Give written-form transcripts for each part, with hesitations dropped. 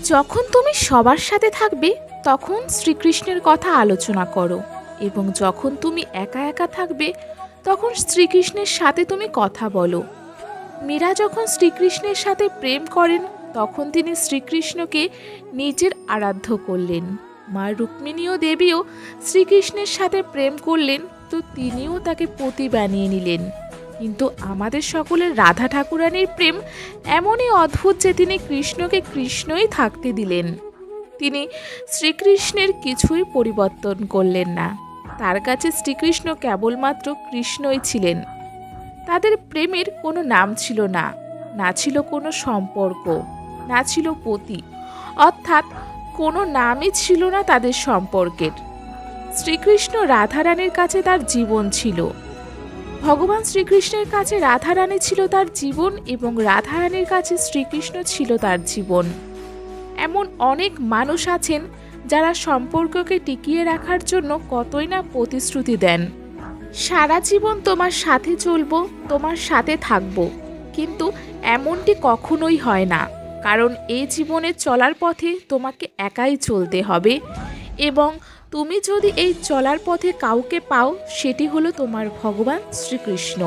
যখন তুমি সবার সাথে থাকবে তখন শ্রীকৃষ্ণের কথা আলোচনা করো, এবং যখন তুমি একা একা থাকবে তখন শ্রীকৃষ্ণের সাথে তুমি কথা বলো। মীরা যখন শ্রীকৃষ্ণের সাথে প্রেম করেন তখন তিনি শ্রীকৃষ্ণকে নিজের আরাধ্য করলেন। মা রুক্মিণী ও দেবীও শ্রীকৃষ্ণের সাথে প্রেম করলেন, তো তিনিও তাকে পতি বানিয়ে নিলেন। কিন্তু আমাদের সকলের রাধা ঠাকুরানীর প্রেম এমনই অদ্ভুত যে তিনি কৃষ্ণকে কৃষ্ণই থাকতে দিলেন। তিনি শ্রীকৃষ্ণের কিছুই পরিবর্তন করলেন না। তার কাছে শ্রীকৃষ্ণ কেবলমাত্র কৃষ্ণই ছিলেন। তাদের প্রেমের কোনো নাম ছিল না, না ছিল কোনো সম্পর্ক, না ছিল পতি, অর্থাৎ কোনো নামই ছিল না তাদের সম্পর্কের। শ্রীকৃষ্ণ রাধারানীর কাছে তার জীবন ছিল। ভগবান শ্রীকৃষ্ণের কাছে রাধারানী ছিল তার জীবন, এবং রাধারানীর কাছে শ্রীকৃষ্ণ ছিল তার জীবন। এমন অনেক মানুষ আছেন যারা সম্পর্ককে টিকিয়ে রাখার জন্য কতই না প্রতিশ্রুতি দেন, সারা জীবন তোমার সাথে চলবো, তোমার সাথে থাকবো, কিন্তু এমনটি কখনোই হয় না। কারণ এই জীবনে চলার পথে তোমাকে একাই চলতে হবে, এবং তুমি যদি এই চলার পথে কাউকে পাও সেটি হলো তোমার ভগবান শ্রীকৃষ্ণ।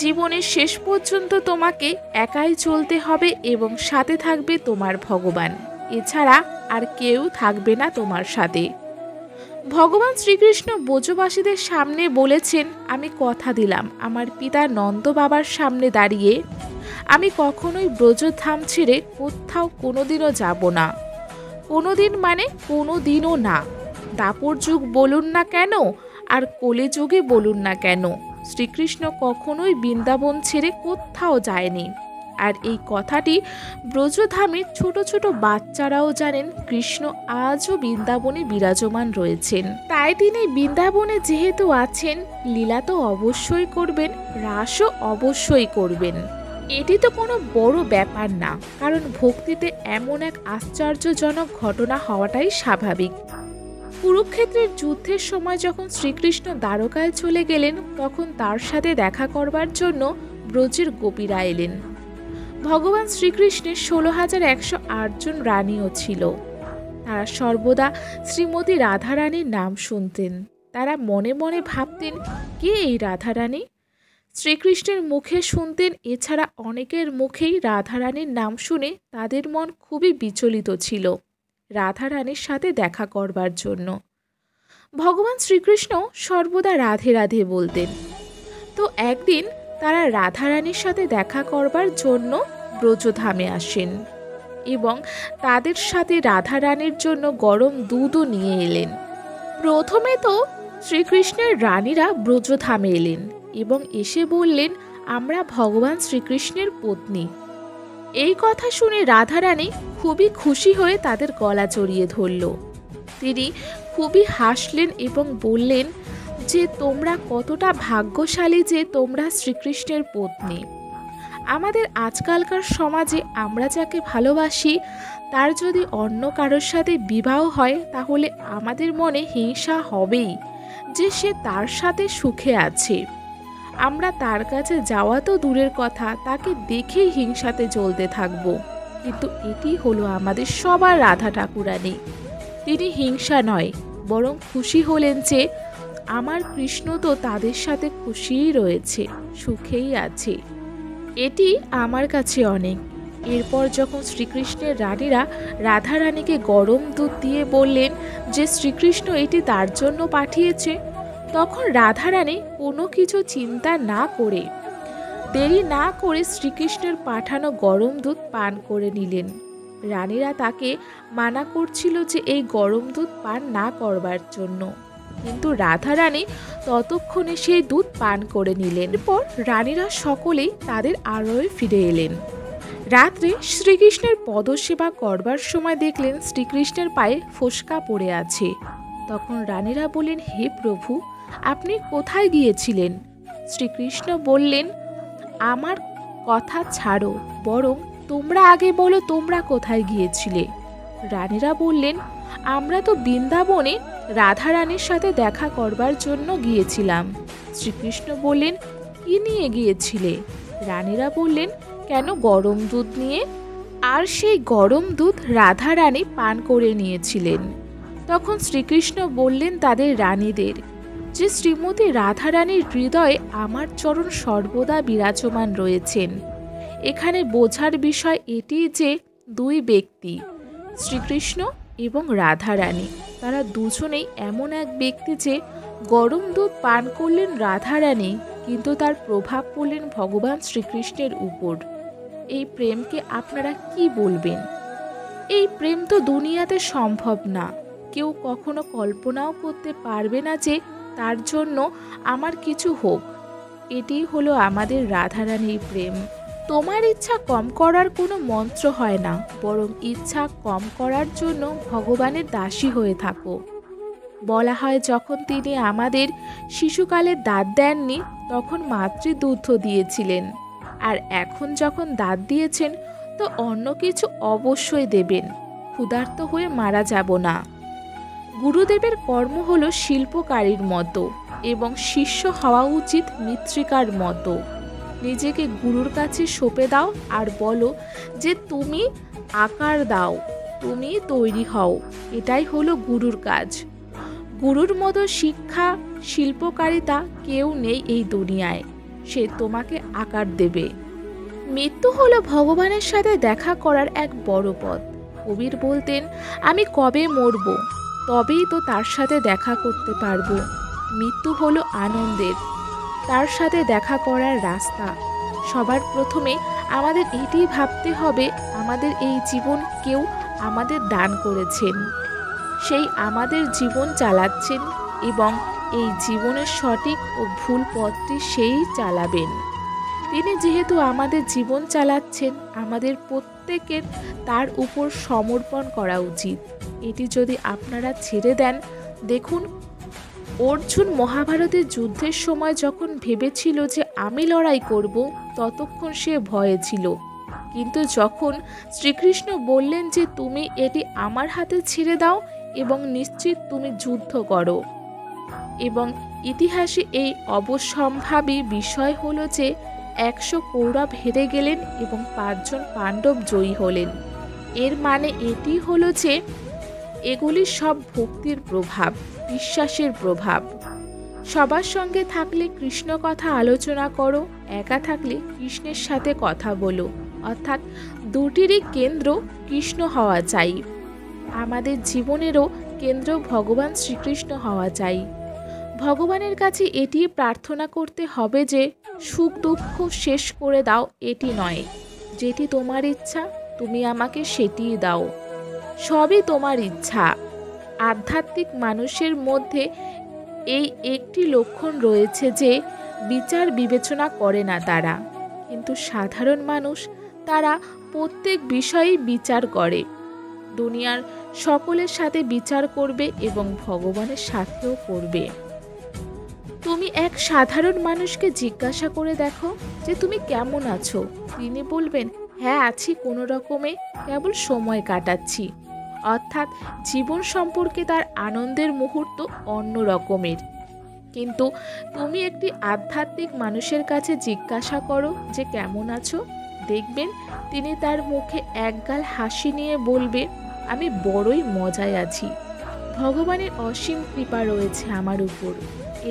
জীবনের শেষ পর্যন্ত তোমাকে একাই চলতে হবে এবং সাথে থাকবে তোমার ভগবান, এছাড়া আর কেউ থাকবে না তোমার সাথে। ভগবান শ্রীকৃষ্ণ ব্রজবাসীদের সামনে বলেছেন, আমি কথা দিলাম আমার পিতা নন্দ বাবার সামনে দাঁড়িয়ে আমি কখনোই ব্রজধাম ছেড়ে কোথাও কোনোদিনও যাব না। কোনোদিন মানে কোনোদিনও না। দাপর যুগ বলুন না কেন আর কলিযুগে বলুন না কেন, শ্রীকৃষ্ণ কখনোই বৃন্দাবন ছেড়ে কোথাও যায়নি। আর এই কথাটি ব্রজধামের ছোট ছোট বাচ্চারাও জানেন। কৃষ্ণ আজও বৃন্দাবনে বিরাজমান রয়েছেন। তাই তিনি বৃন্দাবনে যেহেতু আছেন, লীলা তো অবশ্যই করবেন, রাসও অবশ্যই করবেন। এটি তো কোনো বড় ব্যাপার না, কারণ ভক্তিতে এমন এক আশ্চর্যজনক ঘটনা হওয়াটাই স্বাভাবিক। কুরুক্ষেত্রের যুদ্ধের সময় যখন শ্রীকৃষ্ণ দ্বারকায় চলে গেলেন, তখন তার সাথে দেখা করবার জন্য ব্রজের গোপীরা এলেন। ভগবান শ্রীকৃষ্ণের 16,108 জন রানীও ছিল। তারা সর্বদা শ্রীমতী রাধারানীর নাম শুনতেন। তারা মনে মনে ভাবতেন, কে এই রাধারানী? শ্রীকৃষ্ণের মুখে শুনতেন, এছাড়া অনেকের মুখেই রাধারানীর নাম শুনে তাদের মন খুবই বিচলিত ছিল রাধারানীর সাথে দেখা করবার জন্য। ভগবান শ্রীকৃষ্ণ সর্বদা রাধে রাধে বলতেন। তো একদিন তারা রাধারানীর সাথে দেখা করবার জন্য ব্রজধামে আসেন, এবং তাদের সাথে রাধারানীর জন্য গরম দুধও নিয়ে এলেন। প্রথমে তো শ্রীকৃষ্ণের রানীরা ব্রজধামে এলেন এবং এসে বললেন, আমরা ভগবান শ্রীকৃষ্ণের পত্নী। এই কথা শুনে রাধারানী খুবই খুশি হয়ে তাদের গলা জড়িয়ে ধরল। তিনি খুবই হাসলেন এবং বললেন যে, তোমরা কতটা ভাগ্যশালী যে তোমরা শ্রীকৃষ্ণের পত্নী। আমাদের আজকালকার সমাজে আমরা যাকে ভালোবাসি তার যদি অন্য কারোর সাথে বিবাহ হয়, তাহলে আমাদের মনে হিংসা হবেই যে সে তার সাথে সুখে আছে। আমরা তার কাছে যাওয়া তো দূরের কথা, তাকে দেখেই হিংসাতে জ্বলতে থাকবো। কিন্তু এটি হলো আমাদের সবার রাধা ঠাকুরানী। তিনি হিংসা নয়, বরং খুশি হলেন যে আমার কৃষ্ণ তো তাদের সাথে খুশিই রয়েছে, সুখেই আছে। এটি আমার কাছে অনেক। এরপর যখন শ্রীকৃষ্ণের রানীরা রাধারানীকে গরম দুধ দিয়ে বললেন যে শ্রীকৃষ্ণ এটি তার জন্য পাঠিয়েছে, তখন রাধারানী কোনো কিছু চিন্তা না করে, দেরি না করে শ্রীকৃষ্ণের পাঠানো গরম দুধ পান করে নিলেন। রানীরা তাকে মানা করছিল যে এই গরম দুধ পান না করবার জন্য, কিন্তু রাধারানী ততক্ষণে সেই দুধ পান করে নিলেন। এরপর রানীরা সকলেই তাদের আলয়ে ফিরে এলেন। রাত্রে শ্রীকৃষ্ণের পদসেবা করবার সময় দেখলেন শ্রীকৃষ্ণের পায়ে ফোস্কা পড়ে আছে। তখন রানীরা বললেন, হে প্রভু, আপনি কোথায় গিয়েছিলেন? শ্রীকৃষ্ণ বললেন, আমার কথা ছাড়ো, বরং তোমরা আগে বলো তোমরা কোথায় গিয়েছিলে। রানীরা বললেন, আমরা তো বৃন্দাবনে রাধারানীর সাথে দেখা করবার জন্য গিয়েছিলাম। শ্রীকৃষ্ণ বললেন, কি নিয়ে গিয়েছিলে? রানীরা বললেন, কেন গরম দুধ নিয়ে। আর সেই গরম দুধ রাধা রানী পান করে নিয়েছিলেন। তখন শ্রীকৃষ্ণ বললেন তাদের রানীদের যে শ্রীমতী রাধা রানীর হৃদয়ে আমার চরণ সর্বদা বিরাজমান রয়েছেন। এখানে বোঝার বিষয় এটি যে দুই ব্যক্তি, শ্রীকৃষ্ণ এবং রাধা রানী, তারা দুজনেই এমন এক ব্যক্তি যে গরম দুধ পান করলেন রাধা রানী, কিন্তু তার প্রভাব পড়লেন ভগবান শ্রীকৃষ্ণের উপর। এই প্রেমকে আপনারা কি বলবেন? এই প্রেম তো দুনিয়াতে সম্ভব না। কেউ কখনো কল্পনাও করতে পারবে না যে তার জন্য আমার কিছু হোক। এটি হলো আমাদের রাধারানীর প্রেম। তোমার ইচ্ছা কম করার কোনো মন্ত্র হয় না, বরং ইচ্ছা কম করার জন্য ভগবানের দাসী হয়ে থাকো। বলা হয় যখন তিনি আমাদের শিশুকালে দাঁত দেননি তখন মাতৃদুগ্ধ দিয়েছিলেন, আর এখন যখন দাঁত দিয়েছেন তো অন্য কিছু অবশ্যই দেবেন। ক্ষুধার্ত হয়ে মারা যাব না। গুরুদেবের কর্ম হলো শিল্পকারীর মতো এবং শিষ্য হওয়া উচিত মৃত্তিকার মতো। নিজেকে গুরুর কাছে সঁপে দাও আর বলো যে তুমি আকার দাও, তুমি তৈরি হও। এটাই হলো গুরুর কাজ। গুরুর মতো শিক্ষা শিল্পকারিতা কেউ নেই এই দুনিয়ায়। সে তোমাকে আকার দেবে। মৃত্যু হলো ভগবানের সাথে দেখা করার এক বড় পথ। কবির বলতেন, আমি কবে মরব, তবেই তো তার সাথে দেখা করতে পারবো। মৃত্যু হলো আনন্দের, তার সাথে দেখা করার রাস্তা। সবার প্রথমে আমাদের এটি ভাবতে হবে, আমাদের এই জীবন কেউ আমাদের দান করেছেন, সেই আমাদের জীবন চালাচ্ছেন এবং এই জীবনের সঠিক ও ভুল পথটি সেই চালাবেন। তিনি যেহেতু আমাদের জীবন চালাচ্ছেন, আমাদের প্রত্যেকের তার উপর সমর্পণ করা উচিত। এটি যদি আপনারা ছেড়ে দেন, দেখুন অর্জুন মহাভারতের যুদ্ধের সময় যখন ভেবেছিল যে আমি লড়াই করব, ততক্ষণ সে ভয়ে ছিল। কিন্তু যখন শ্রীকৃষ্ণ বললেন যে তুমি এটি আমার হাতে ছেড়ে দাও এবং নিশ্চিত তুমি যুদ্ধ করো, এবং ইতিহাসে এই অবশ্যম্ভাবী বিষয় হলো যে 100 কৌরব হেরে গেলেন এবং 5 জন পাণ্ডব জয়ী হলেন। এর মানে এটি হলো যে এগুলি সব ভক্তির প্রভাব, বিশ্বাসের প্রভাব। সবার সঙ্গে থাকলে কৃষ্ণ কথা আলোচনা করো, একা থাকলে কৃষ্ণের সাথে কথা বলো। অর্থাৎ দুটিরই কেন্দ্র কৃষ্ণ হওয়া চাই। আমাদের জীবনেরও কেন্দ্র ভগবান শ্রীকৃষ্ণ হওয়া চাই। ভগবানের কাছে এটি প্রার্থনা করতে হবে যে সুখ দুঃখ শেষ করে দাও, এটি নয়। যেটি তোমার ইচ্ছা তুমি আমাকে সেটিই দাও। সবই তোমার ইচ্ছা। আধ্যাত্মিক মানুষের মধ্যে এই একটি লক্ষণ রয়েছে যে বিচার বিবেচনা করে না তারা, কিন্তু সাধারণ মানুষ তারা প্রত্যেক বিষয়েই বিচার করে। দুনিয়ার সকলের সাথে বিচার করবে এবং ভগবানের সাথেও করবে। তুমি এক সাধারণ মানুষকে জিজ্ঞাসা করে দেখো যে তুমি কেমন আছো, তিনি বলবেন হ্যাঁ আছি কোনো রকমে, কেবল সময় কাটাচ্ছি। অর্থাৎ জীবন সম্পর্কে তার আনন্দের মুহূর্ত অন্য রকমের। কিন্তু তুমি একটি আধ্যাত্মিক মানুষের কাছে জিজ্ঞাসা করো যে কেমন আছো, দেখবেন তিনি তার মুখে একগাল হাসি নিয়ে বলবে আমি বড়ই মজায় আছি, ভগবানের অসীম কৃপা রয়েছে আমার উপর।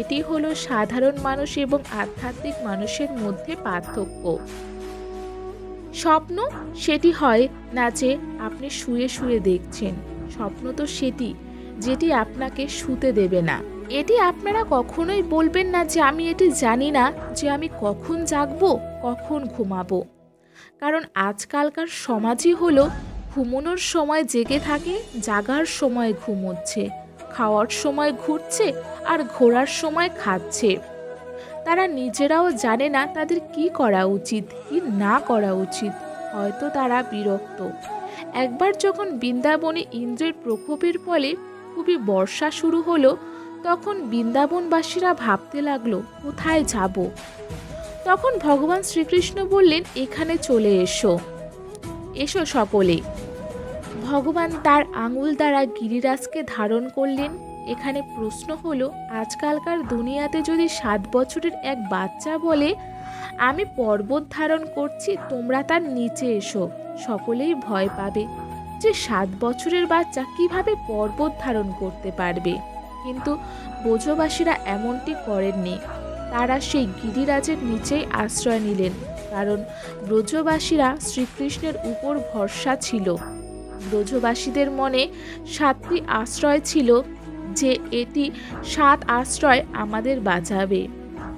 এটি হলো সাধারণ মানুষ এবং আধ্যাত্মিক মানুষের মধ্যে পার্থক্য। স্বপ্ন সেটি হয় না যে আপনি শুয়ে শুয়ে দেখছেন, স্বপ্ন তো সেটি যেটি আপনাকে শুতে দেবে না। এটি আপনারা কখনোই বলবেন না যে আমি এটি জানি না যে আমি কখন জাগবো কখন ঘুমাবো, কারণ আজকালকার সমাজই হলো ঘুমানোর সময় জেগে থাকে, জাগার সময় ঘুমোচ্ছে, খাওয়ার সময় ঘুরছে আর ঘোরার সময় খাচ্ছে। তারা নিজেরাও জানে না তাদের কি করা উচিত কি না করা উচিত। হয়তো তারা বিরক্ত। একবার যখন বৃন্দাবনে ইন্দ্রের প্রকোপের ফলে খুবই বর্ষা শুরু হলো, তখন বৃন্দাবনবাসীরা ভাবতে লাগলো কোথায় যাব। তখন ভগবান শ্রীকৃষ্ণ বললেন এখানে চলে এসো, এসো সকলে। ভগবান তার আঙুল দ্বারা গিরিরাজকে ধারণ করলেন এখানে প্রশ্ন হলো, আজকালকার দুনিয়াতে যদি 7 বছরের এক বাচ্চা বলে আমি পর্বত ধারণ করছি, তোমরা তার নিচে এসো, সকলেই ভয় পাবে যে 7 বছরের বাচ্চা কিভাবে পর্বত ধারণ করতে পারবে। কিন্তু ব্রজবাসীরা এমনটি করেননি। তারা সেই গিরিরাজের নিচেই আশ্রয় নিলেন, কারণ ব্রজবাসীরা শ্রীকৃষ্ণের উপর ভরসা ছিল। ব্রজবাসীদের মনে 7টি আশ্রয় ছিল, যে এটি 7 আশ্রয় আমাদের বাঁচাবে।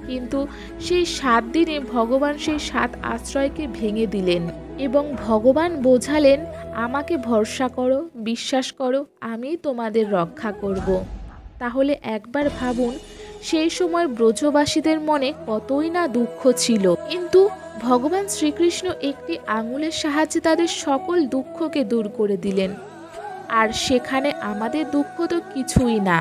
কিন্তু সেই 7 দিনে ভগবান সেই 7 আশ্রয়কে ভেঙে দিলেন এবং ভগবান বোঝালেন, আমাকে ভরসা করো, বিশ্বাস করো, আমি তোমাদের রক্ষা করব। তাহলে একবার ভাবুন, সেই সময় ব্রজবাসীদের মনে কতই না দুঃখ ছিল, কিন্তু ভগবান শ্রীকৃষ্ণ একটি আঙুলের সাহায্যে তাদের সকল দুঃখকে দূর করে দিলেন। আর সেখানে আমাদের দুঃখ তো কিছুই না।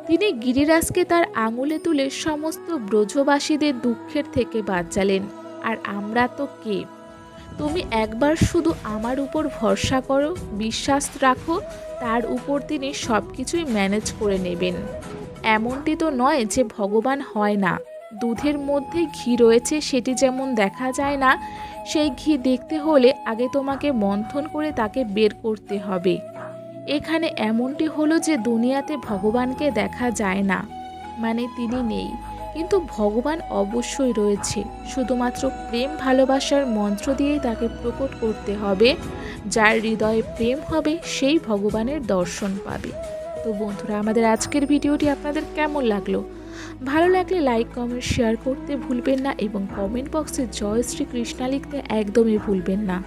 তিনি গিরিরাজকে তার আঙুলে তুলে সমস্ত ব্রজবাসীদের দুঃখের থেকে বাঁচালেন। আর আমরা তো কে? তুমি একবার শুধু আমার উপর ভরসা করো, বিশ্বাস রাখো, তার উপর তিনি সব কিছুই ম্যানেজ করে নেবেন। এমনটি তো নয় যে ভগবান হয় না। দুধের মধ্যে ঘি রয়েছে, সেটি যেমন দেখা যায় না, সেই ঘি দেখতে হলে আগে তোমাকে মন্থন করে তাকে বের করতে হবে। এখানে এমনটি হলো যে দুনিয়াতে ভগবানকে দেখা যায় না, মানে তিনি নেই, কিন্তু ভগবান অবশ্যই রয়েছে। শুধুমাত্র প্রেম ভালোবাসার মন্ত্র দিয়েই তাকে প্রকট করতে হবে। যার হৃদয়ে প্রেম হবে সেই ভগবানের দর্শন পাবে। তো বন্ধুরা, আমাদের আজকের ভিডিওটি আপনাদের কেমন লাগলো? ভালো লাগলে লাইক, কমেন্ট, শেয়ার করতে ভুলবেন না এবং কমেন্ট বক্সে জয় শ্রী কৃষ্ণা লিখতে একদমই ভুলবেন না।